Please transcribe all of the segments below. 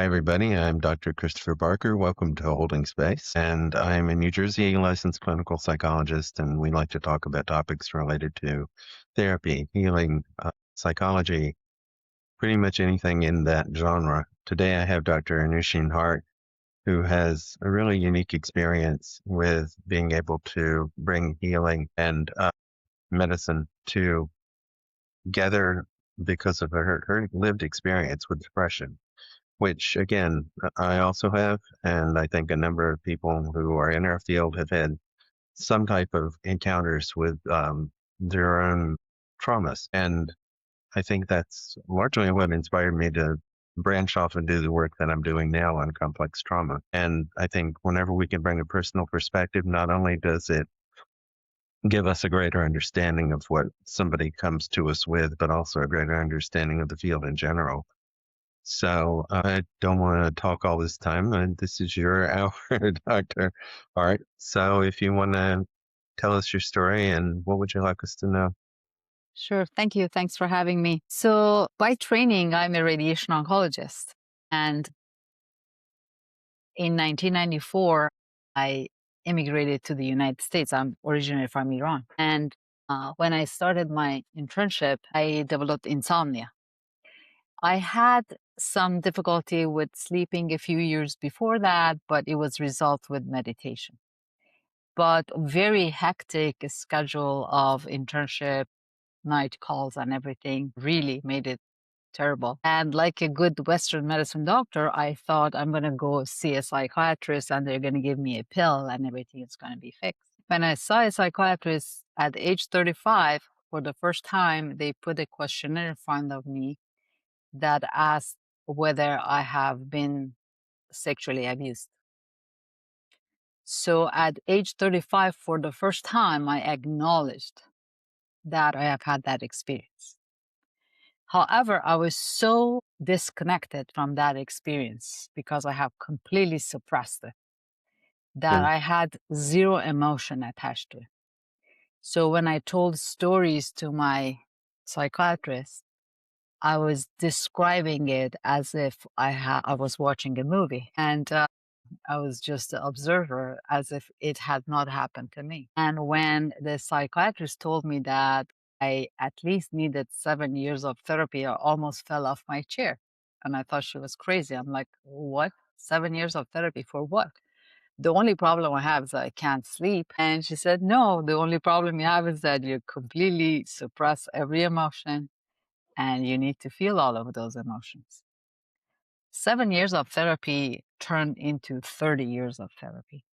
Hi, everybody. I'm Dr. Christopher Barker. Welcome to Holding Space. And I'm a New Jersey licensed clinical psychologist, and we like to talk about topics related to therapy, healing, psychology, pretty much anything in that genre. Today, I have Dr. Noushin Hart, who has a really unique experience with being able to bring healing and medicine together because of her lived experience with depression, which again, I also have. And I think a number of people who are in our field have had some type of encounters with their own traumas. And I think that's largely what inspired me to branch off and do the work that I'm doing now on complex trauma. And I think whenever we can bring a personal perspective, not only does it give us a greater understanding of what somebody comes to us with, but also a greater understanding of the field in general. So I don't want to talk all this time. And this is your hour, Dr. Art. So if you want to tell us your story and what would you like us to know? Sure. Thank you. Thanks for having me. So, by training, I'm a radiation oncologist. And in 1994, I immigrated to the United States. I'm originally from Iran. And when I started my internship, I developed insomnia. I had some difficulty with sleeping a few years before that, but it was resolved with meditation. But very hectic schedule of internship, night calls and everything really made it terrible. And like a good Western medicine doctor, I thought I'm going to go see a psychiatrist and they're going to give me a pill and everything is going to be fixed. When I saw a psychiatrist at age 35, for the first time, they put a questionnaire in front of me that asked whether I have been sexually abused. So at age 35, for the first time, I acknowledged that I have had that experience. However, I was so disconnected from that experience because I have completely suppressed it that Mm, I had zero emotion attached to it. So when I told stories to my psychiatrist, I was describing it as if I was watching a movie, and I was just an observer, as if it had not happened to me. And when the psychiatrist told me that I at least needed 7 years of therapy, I almost fell off my chair. And I thought she was crazy. I'm like, what? 7 years of therapy for what? The only problem I have is I can't sleep. And she said, no, the only problem you have is that you completely suppress every emotion and you need to feel all of those emotions. 7 years of therapy turned into 30 years of therapy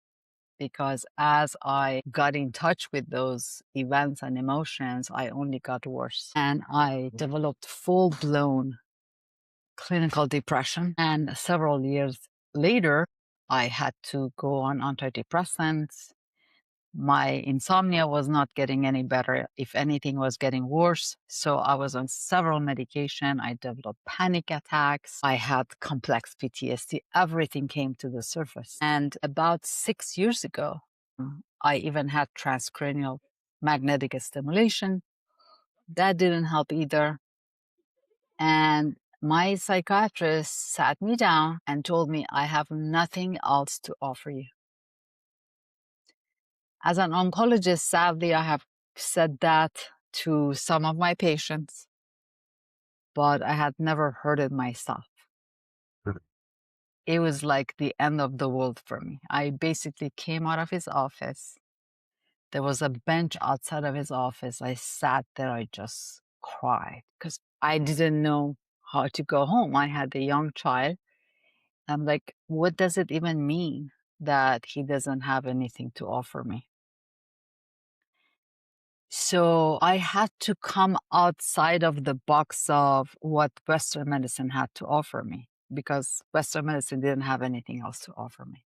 because as I got in touch with those events and emotions, I only got worse. And I developed full blown clinical depression. And several years later, I had to go on antidepressants. My insomnia was not getting any better. If anything, was getting worse. So I was on several medication. I developed panic attacks. I had complex PTSD. Everything came to the surface. And about 6 years ago, I even had transcranial magnetic stimulation. That didn't help either. And my psychiatrist sat me down and told me, I have nothing else to offer you. As an oncologist, sadly, I have said that to some of my patients, but I had never heard it myself. mm, It was like the end of the world for me. I basically came out of his office. There was a bench outside of his office. I sat there, I just cried because I didn't know how to go home. I had a young child. I'm like, what does it even mean that he doesn't have anything to offer me? So I had to come outside of the box of what Western medicine had to offer me because Western medicine didn't have anything else to offer me.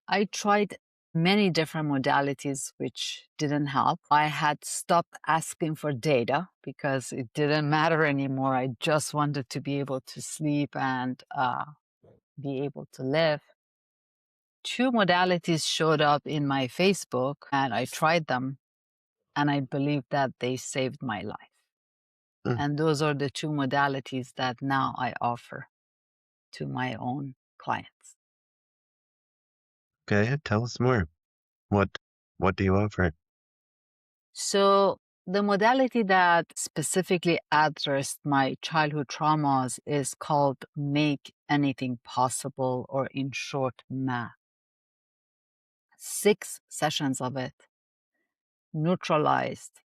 I tried many different modalities which didn't help. I had stopped asking for data because it didn't matter anymore. I just wanted to be able to sleep and be able to live. Two modalities showed up in my Facebook and I tried them, and I believe that they saved my life. mm. And those are the two modalities that now I offer. to my own clients. Okay, tell us more. What what do you offer? So the modality that specifically addressed my childhood traumas is called Make Anything Possible, or in short, MAP. 6 sessions of it neutralized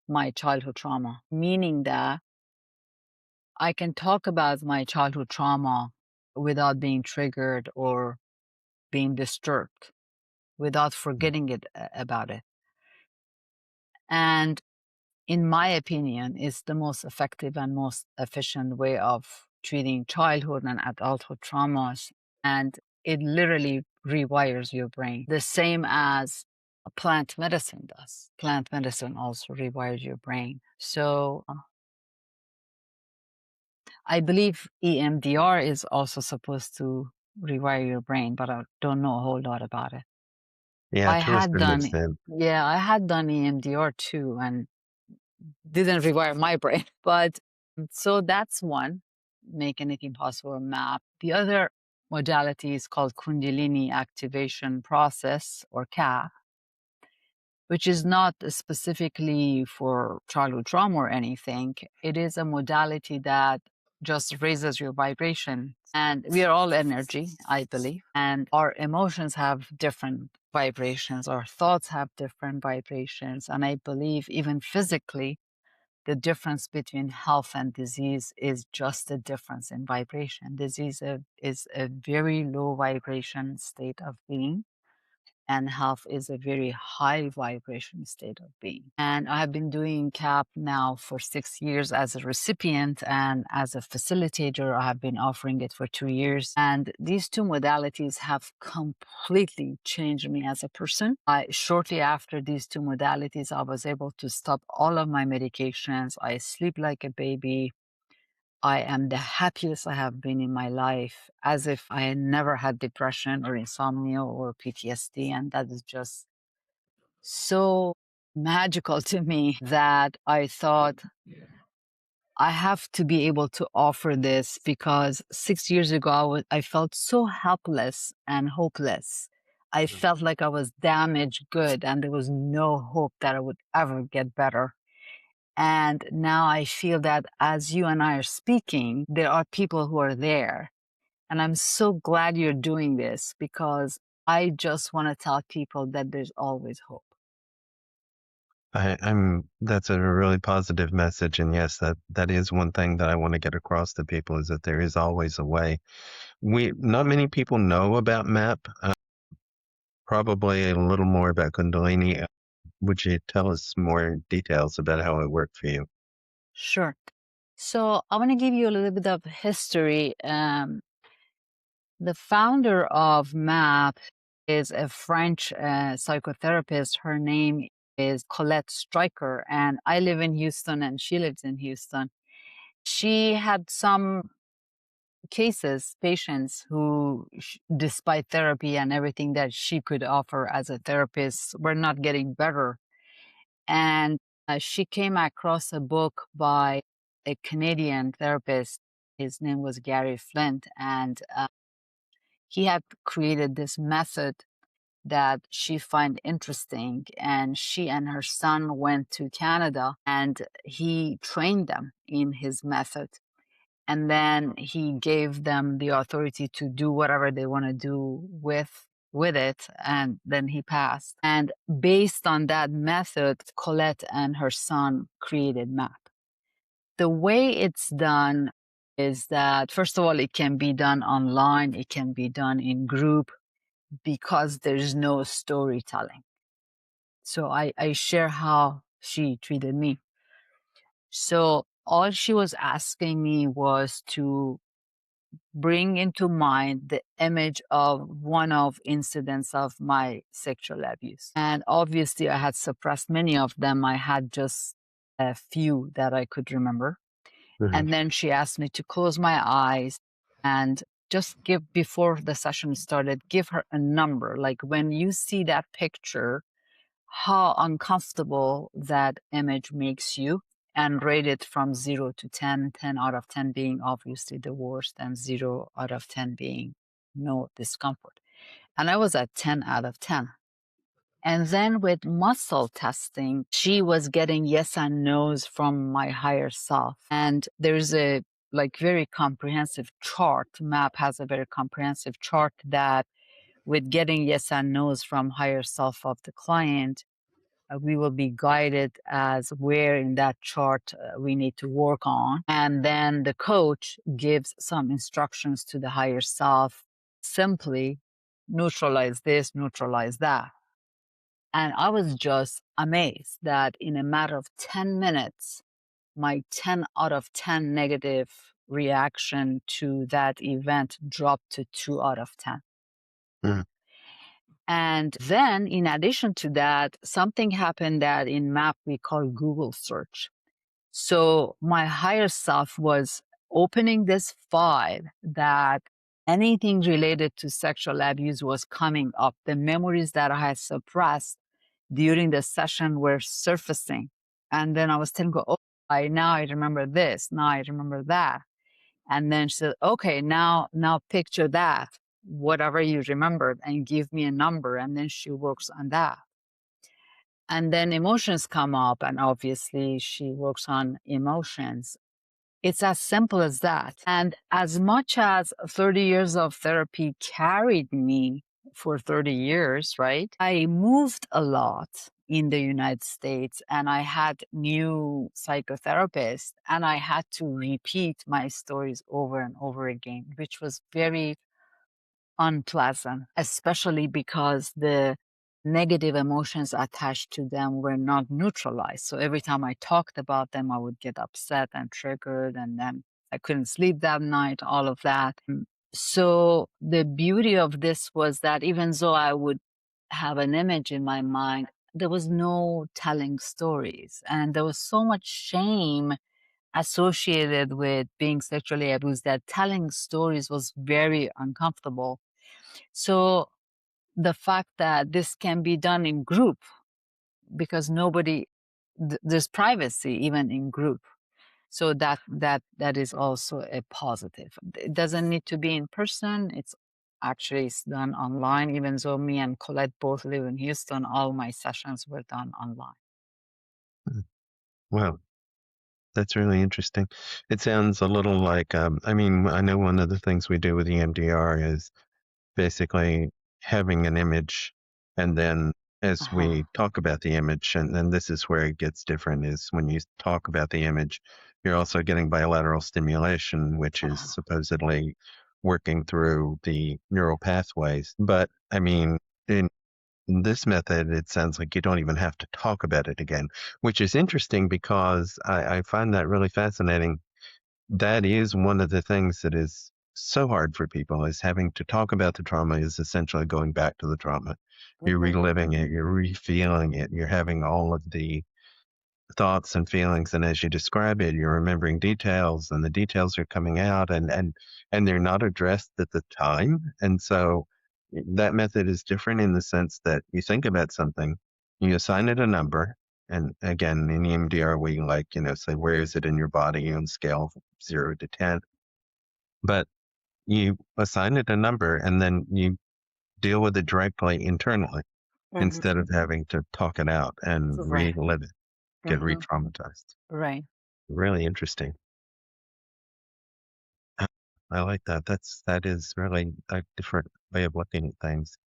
my childhood trauma, meaning that I can talk about my childhood trauma without being triggered or being disturbed, without forgetting about it. And in my opinion, is the most effective and most efficient way of treating childhood and adulthood traumas. And it literally rewires your brain, the same as plant medicine does. Plant medicine also rewires your brain. So I believe EMDR is also supposed to rewire your brain, but I don't know a whole lot about it. Yeah, I to a had certain done, extent. yeah, I had done EMDR too, and didn't rewire my brain. But so that's one, Make Anything Possible map. The other modality is called Kundalini Activation Process, or CAP, which is not specifically for childhood trauma or anything. It is a modality that just raises your vibration. And we are all energy, I believe. And our emotions have different vibrations, our thoughts have different vibrations. And I believe even physically, the difference between health and disease is just a difference in vibration. Disease is a very low vibration state of being, and health is a very high vibration state of being. And I have been doing CAP now for 6 years as a recipient, and as a facilitator, I have been offering it for 2 years. And these two modalities have completely changed me as a person. Shortly after these two modalities, I was able to stop all of my medications. I sleep like a baby. I am the happiest I have been in my life, as if I had never had depression or insomnia or PTSD. And that is just so magical to me that I thought I have to be able to offer this, because 6 years ago, I felt so helpless and hopeless. I felt like I was damaged good and there was no hope that I would ever get better. And now I feel that as you and I are speaking, there are people who are there. And I'm so glad you're doing this, because I just want to tell people that there's always hope. I'm that's a really positive message, and yes, that is one thing that I want to get across to people is that there is always a way. We not many people know about MAP. Probably a little more about Kundalini. Would you tell us more details about how it worked for you? Sure. So I want to give you a little bit of history. The founder of MAP is a French psychotherapist. Her name is Colette Stryker, and I live in Houston and she lives in Houston. She had some cases, patients who, despite therapy and everything that she could offer as a therapist, were not getting better. And she came across a book by a Canadian therapist. His name was Gary Flint, and he had created this method that she find interesting. And she and her son went to Canada, and he trained them in his method. And then he gave them the authority to do whatever they want to do with it. And then he passed. And based on that method, Colette and her son created MAP. The way it's done is that, first of all, it can be done online, it can be done in group, because there's no storytelling. So I share how she treated me. So all she was asking me was to bring into mind the image of one of incidents of my sexual abuse. And obviously I had suppressed many of them. I had just a few that I could remember. Mhm. And then she asked me to close my eyes and just give, before the session started, give her a number. Like, when you see that picture, how uncomfortable that image makes you, and rate it from 0 to 10, 10 out of 10 being obviously the worst, and 0 out of 10 being no discomfort. And I was at 10 out of 10. And then with muscle testing, she was getting yes and no's from my higher self. And there's a very comprehensive chart. MAP has a very comprehensive chart that with getting yes and no's from higher self of the client, we will be guided as where in that chart we need to work on. And then the coach gives some instructions to the higher self, simply neutralize this, neutralize that. And I was just amazed that in a matter of 10 minutes, my 10 out of 10 negative reaction to that event dropped to 2 out of 10. Mm. And then, in addition to that, something happened that in MAP we call Google search. So my higher self was opening this file that anything related to sexual abuse was coming up. The memories that I had suppressed during the session were surfacing. And then I was telling her, oh, now I remember this, now I remember that. And then she said, okay, now picture that, whatever you remembered, and give me a number. And then she works on that. And then emotions come up, and obviously she works on emotions. It's as simple as that. And as much as 30 years of therapy carried me for 30 years, right? I moved a lot in the United States, and I had new psychotherapists, and I had to repeat my stories over and over again, which was very unpleasant, especially because the negative emotions attached to them were not neutralized. So every time I talked about them, I would get upset and triggered, and then I couldn't sleep that night, all of that. So the beauty of this was that even though I would have an image in my mind, there was no telling stories. And there was so much shame associated with being sexually abused that telling stories was very uncomfortable. So the fact that this can be done in group, because there's privacy even in group. So that is also a positive. It doesn't need to be in person. It's done online. Even though me and Colette both live in Houston, all my sessions were done online. Mm. Well, that's really interesting. It sounds a little like, I mean, I know one of the things we do with EMDR is basically having an image, and then as Uh-huh. we talk about the image, and then this is where it gets different, is when you talk about the image, you're also getting bilateral stimulation, which is Uh-huh. supposedly working through the neural pathways. But I mean, in this method, it sounds like you don't even have to talk about it again, which is interesting because I find that really fascinating. That is one of the things that is so hard for people, is having to talk about the trauma is essentially going back to the trauma. You're Mhm. reliving it, you're re-feeling it, you're having all of the thoughts and feelings, and as you describe it, you're remembering details, and the details are coming out, and they're not addressed at the time. And so that method is different in the sense that you think about something, you assign it a number, and again, in EMDR, we like, say, where is it in your body on scale of 0 to 10? But you assign it a number, and then you deal with it directly internally Mhm. instead of having to talk it out and Right. relive it, get Mhm. re-traumatized. Right. Really interesting. I like that. That is really a different way of looking at things.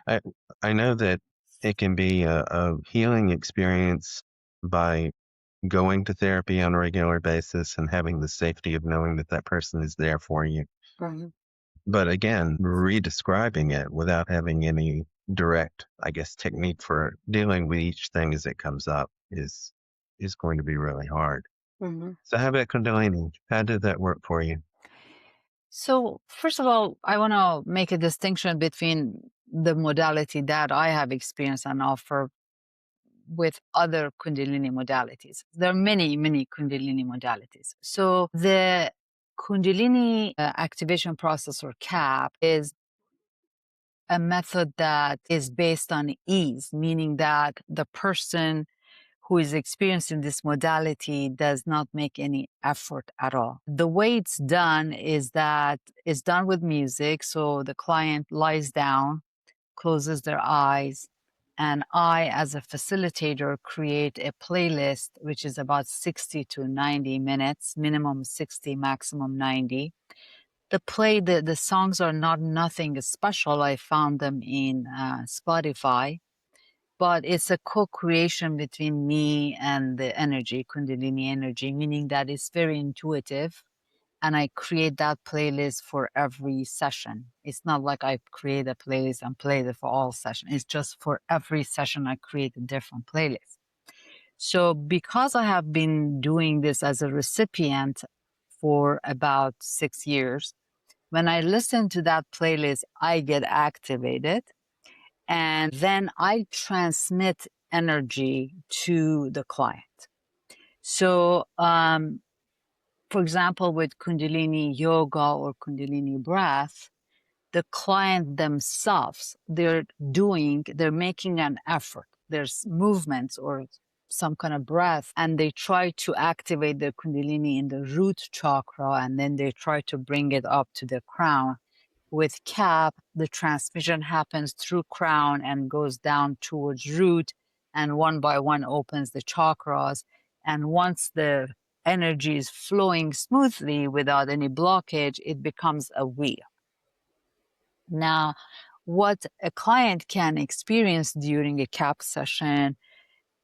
I I know that it can be a healing experience by going to therapy on a regular basis and having the safety of knowing that that person is there for you. Mhm. But again, re-describing it without having any direct, I guess, technique for dealing with each thing as it comes up is going to be really hard. Mhm. So how about Kundalini? How did that work for you? So, first of all, I want to make a distinction between the modality that I have experienced and offer with other Kundalini modalities. There are many, many Kundalini modalities. So, the Kundalini activation process, or CAP, is a method that is based on ease, meaning that the person who is experiencing this modality does not make any effort at all. The way it's done is that it's done with music. So the client lies down, closes their eyes, and I, as a facilitator, create a playlist, which is about 60 to 90 minutes, minimum 60, maximum 90. The songs are not nothing special. I found them in Spotify, but it's a co-creation between me and the energy, Kundalini energy, meaning that it's very intuitive. And I create that playlist for every session. It's not like I create a playlist and play it for all sessions. It's just for every session I create a different playlist. So because I have been doing this as a recipient for about 6 years, when I listen to that playlist, I get activated, and then I transmit energy to the client. So, for example, with Kundalini yoga or Kundalini breath, the client themselves, they're making an effort. There's movements or some kind of breath, and they try to activate the Kundalini in the root chakra, and then they try to bring it up to the crown. With CAP, the transmission happens through crown and goes down towards root, and one by one opens the chakras. And once the energy is flowing smoothly without any blockage, it becomes a wheel. Now, what a client can experience during a CAP session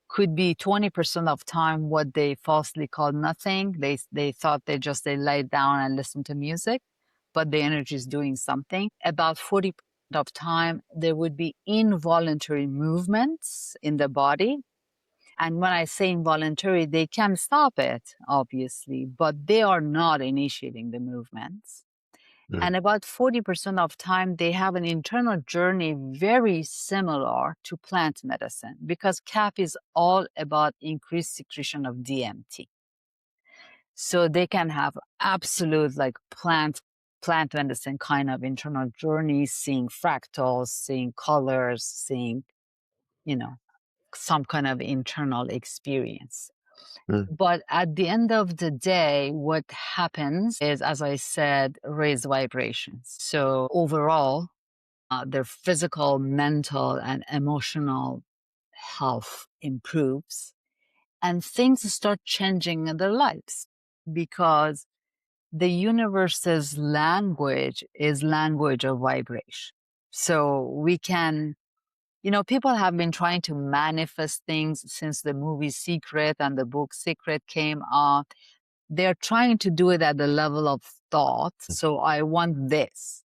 could be 20% of time what they falsely call nothing. They thought they lay down and listen to music, but the energy is doing something. About 40% of time, there would be involuntary movements in the body. And when I say involuntary, they can stop it, obviously, but they are not initiating the movements. Mm. And about 40% of time, they have an internal journey very similar to plant medicine, because CAP is all about increased secretion of DMT. So they can have absolute like plant medicine kind of internal journey, seeing fractals, seeing colors, seeing, some kind of internal experience. Mm. But at the end of the day, what happens is, as I said, raise vibrations. So overall, their physical, mental, and emotional health improves, and things start changing in their lives, because the universe's language is language of vibration. So we can, people have been trying to manifest things since the movie Secret and the book Secret came out. They're trying to do it at the level of thought. So I want this.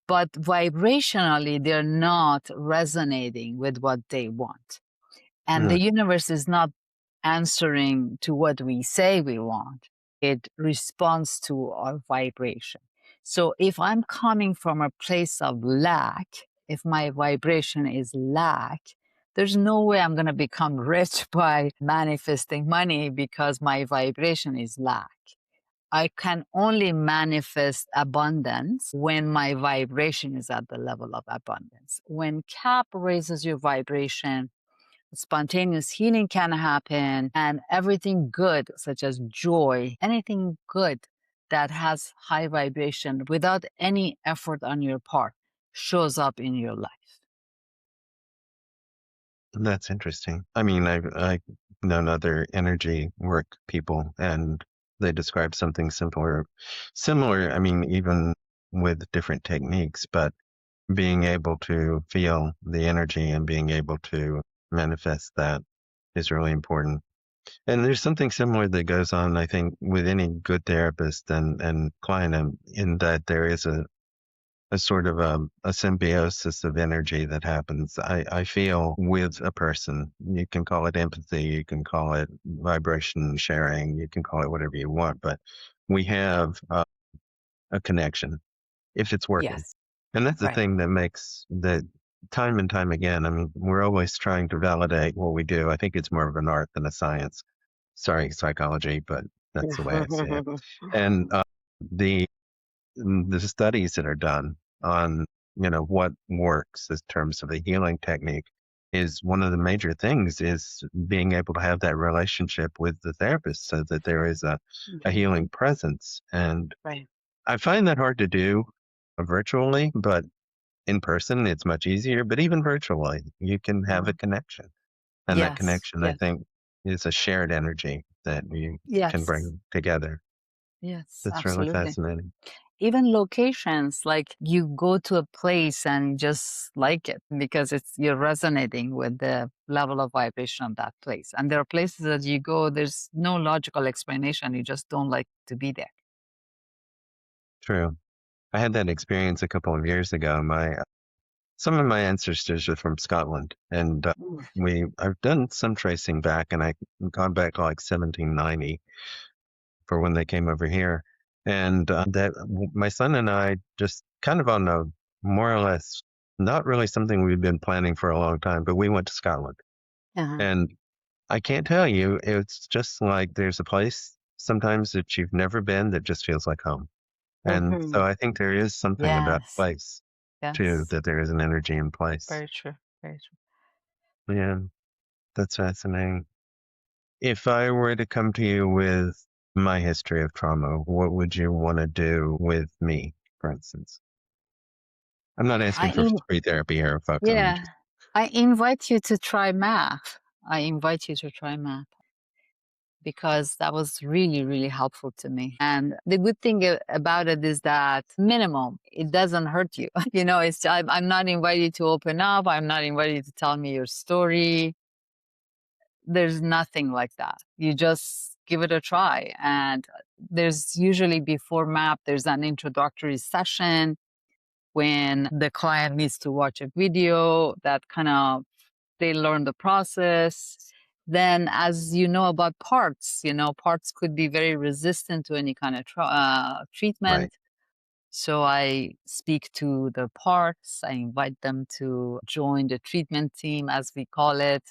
But vibrationally, they're not resonating with what they want. And the Mm. universe is not answering to what we say we want. It responds to our vibration. So if I'm coming from a place of lack, if my vibration is lack, there's no way I'm going to become rich by manifesting money, because my vibration is lack. I can only manifest abundance when my vibration is at the level of abundance. When CAP raises your vibration, spontaneous healing can happen, and everything good, such as joy, anything good that has high vibration without any effort on your part, shows up in your life. That's interesting. I mean, I've known other energy work people, and they describe something similar. I mean, even with different techniques, but being able to feel the energy and being able to manifest that is really important. And there's something similar that goes on, I think, with any good therapist and client, in that there is a sort of a symbiosis of energy that happens. I feel with a person. You can call it empathy, you can call it vibration sharing, you can call it whatever you want, but we have a connection if it's working. Yes, And that's the right. thing that makes that time and time again. I mean, we're always trying to validate what we do. I think it's more of an art than a science. Sorry, psychology, but that's the way I see it. And the the studies that are done on what works in terms of the healing technique, is one of the major things is being able to have that relationship with the therapist so that there is a Right. healing presence. And Right. I find that hard to do virtually, but in person, it's much easier. But even virtually, you can have a Mhm. connection. And that Yes. connection, I Yes. think, is a shared energy that you can Yes. bring together. Yes. That's really Absolutely. fascinating. Even locations, like you go to a place and just like it because you're resonating with the level of vibration of that place. And there are places that you go, there's no logical explanation. You just don't like to be there. True. I had that experience a couple of years ago. Some of my ancestors are from Scotland, and Mm. I've done some tracing back, and I gone back to like 1790 for when they came over here, and my son and I just kind of on a more or less not really something we've been planning for a long time, but we went to Scotland, Uh-huh. and I can't tell you, it's just like there's a place sometimes that you've never been that just feels like home. And so Hmm. I think there is something about Yes. place too, Yes. that there is an energy in place. Very true. Very true. Yeah, that's fascinating. If I were to come to you with my history of trauma, what would you want to do with me, for instance? I'm not I asking for in, free therapy here, folks. I'm yeah, just I invite you to try math. I invite you to try math because that was really, really helpful to me. And the good thing about it is that minimum, it doesn't hurt you. I'm not inviting you to open up. I'm not inviting you to tell me your story. There's nothing like that. You just give it a try. And there's usually before MAP, there's an introductory session when the client needs to watch a video that kind of they learn the process. Then, as you know about parts, parts could be very resistant to any kind of right. treatment. So I speak to the parts. I invite them to join the treatment team, as we call it,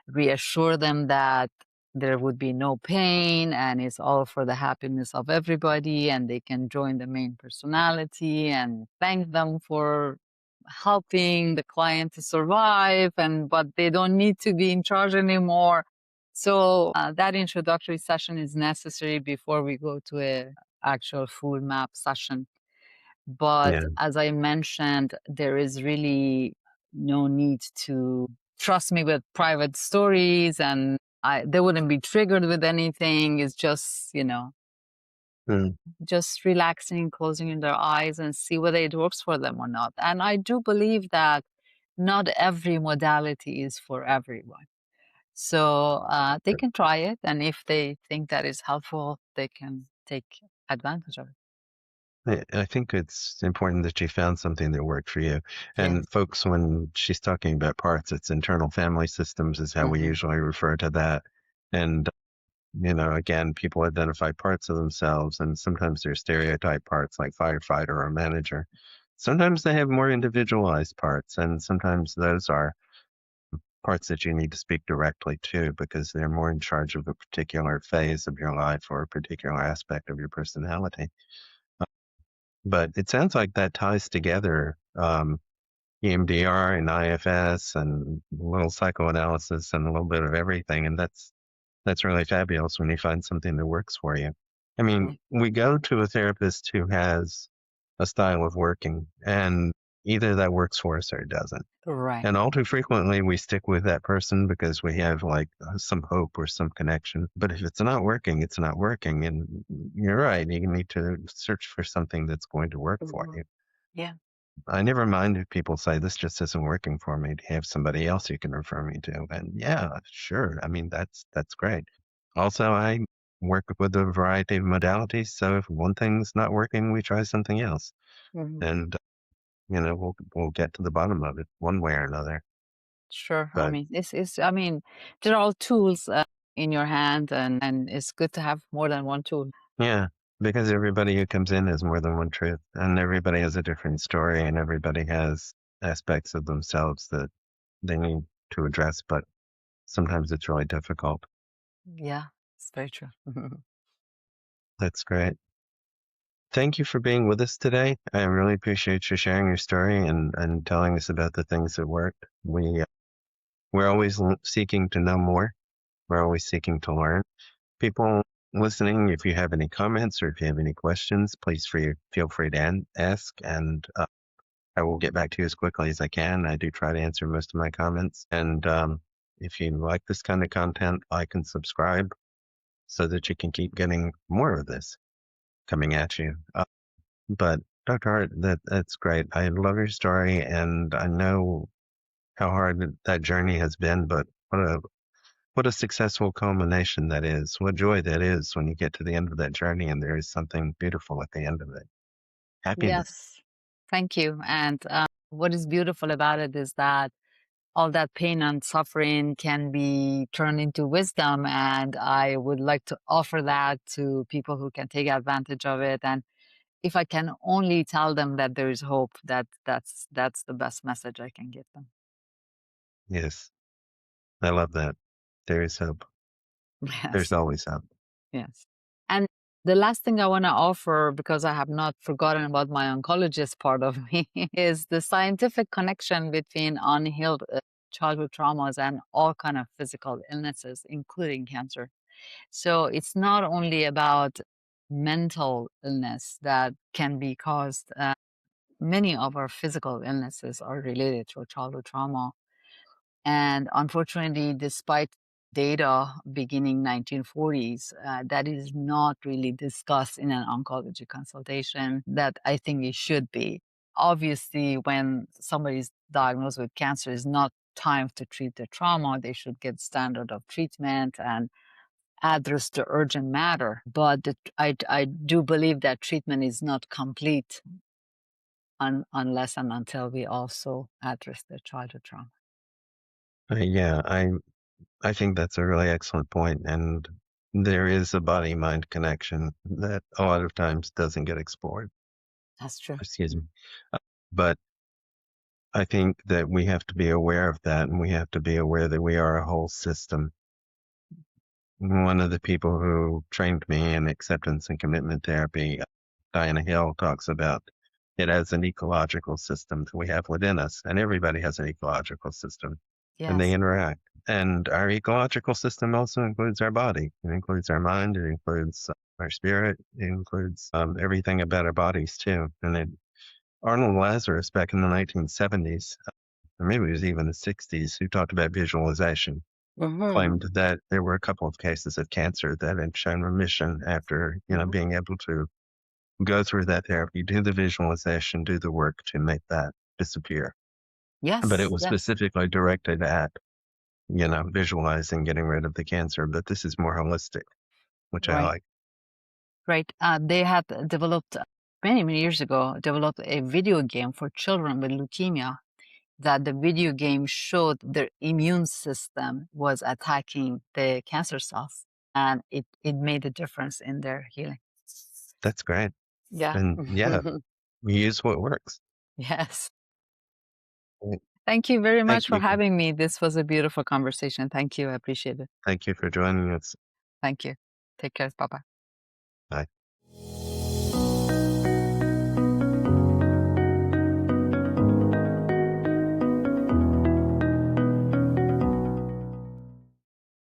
reassure them that there would be no pain and it's all for the happiness of everybody, and they can join the main personality and thank them for helping the client to survive, and but they don't need to be in charge anymore. So that introductory session is necessary before we go to a actual full map session. But Yeah. as I mentioned, there is really no need to trust me with private stories, and they wouldn't be triggered with anything. It's just, Mm. just relaxing, closing their eyes and see whether it works for them or not. And I do believe that not every modality is for everyone. So they can try it. And if they think that is helpful, they can take advantage of it. I think it's important that you found something that worked for you. Yes. And folks, when she's talking about parts, it's internal family systems is how we Hmm. usually refer to that. And again, people identify parts of themselves, and sometimes they're stereotype parts like firefighter or manager. Sometimes they have more individualized parts, and sometimes those are parts that you need to speak directly to because they're more in charge of a particular phase of your life or a particular aspect of your personality. But it sounds like that ties together EMDR and IFS and a little psychoanalysis and a little bit of everything, and that's really fabulous when you find something that works for you. I mean, Right. we go to a therapist who has a style of working, and either that works for us or it doesn't. Right. And all too frequently, we stick with that person because we have like some hope or some connection. But if it's not working, it's not working. And you're right, you need to search for something that's going to work for Mhm. you. Yeah. I never mind if people say this just isn't working for me. Do you have somebody else you can refer me to? And yeah, sure. I mean, that's great. Also, I work with a variety of modalities. So if one thing's not working, we try something else, Mhm. and we'll get to the bottom of it one way or another. Sure. I But mean, I mean, they're all tools in your hand, and it's good to have more than one tool. yeah, because everybody who comes in has more than one truth, and everybody has a different story, and everybody has aspects of themselves that they need to address. But sometimes it's really difficult. Yeah, it's very true. That's great. Thank you for being with us today. I really appreciate you sharing your story and telling us about the things that worked. We we're always seeking to know more. We're always seeking to learn. People listening, if you have any comments or if you have any questions, please feel free to ask, and I will get back to you as quickly as I can. I do try to answer most of my comments. And if you like this kind of content, like and subscribe so that you can keep getting more of this coming at you. But Dr. Hart, that's great. I love your story, and I know how hard that journey has been, but what a successful culmination that is. What joy that is when you get to the end of that journey and there is something beautiful at the end of it. Happiness. Yes. Thank you. And what is beautiful about it is that all that pain and suffering can be turned into wisdom. And I would like to offer that to people who can take advantage of it. And if I can only tell them that there is hope, that's the best message I can give them. Yes, I love that. There is hope. There's Yes. always hope. Yes. And the last thing I want to offer, because I have not forgotten about my oncologist part of me, is the scientific connection between unhealed childhood traumas and all kind of physical illnesses, including cancer. So it's not only about mental illness that can be caused. Many of our physical illnesses are related to childhood trauma. And unfortunately, despite data beginning 1940s, that is not really discussed in an oncology consultation that I think it should be. Obviously, when somebody's diagnosed with cancer, is not time to treat the trauma. They should get standard of treatment and address the urgent matter. But I do believe that treatment is not complete unless and until we also address the childhood trauma. Yeah, I think that's a really excellent point, and there is a body-mind connection that a lot of times doesn't get explored. That's true. Excuse me. But I think that we have to be aware of that, and we have to be aware that we are a whole system. One of the people who trained me in acceptance and commitment therapy, Diana Hill, talks about it as an ecological system that we have within us, and everybody has an ecological system, and they Yes. interact. And our ecological system also includes our body. It includes our mind. It includes our spirit. It includes everything about our bodies too. Arnold Lazarus back in the 1970s, or maybe it was even the 60s, who talked about visualization, Mhm. claimed that there were a couple of cases of cancer that had shown remission after, Mhm. being able to go through that therapy, do the visualization, do the work to make that disappear. But it Yes, was yes. specifically directed at, visualizing getting rid of the cancer. But this is more holistic, which I Right, like. right. They had developed many, many years ago, developed a video game for children with leukemia that the video game showed their immune system was attacking the cancer cells, and it made a difference in their healing. That's great. Yeah. And yeah, we use what works. Yes. Right. Thank you very Thank much for you. having me. This was a beautiful conversation. Thank you. I appreciate it. Thank you for joining us. Thank you. Take care. Bye bye. Bye.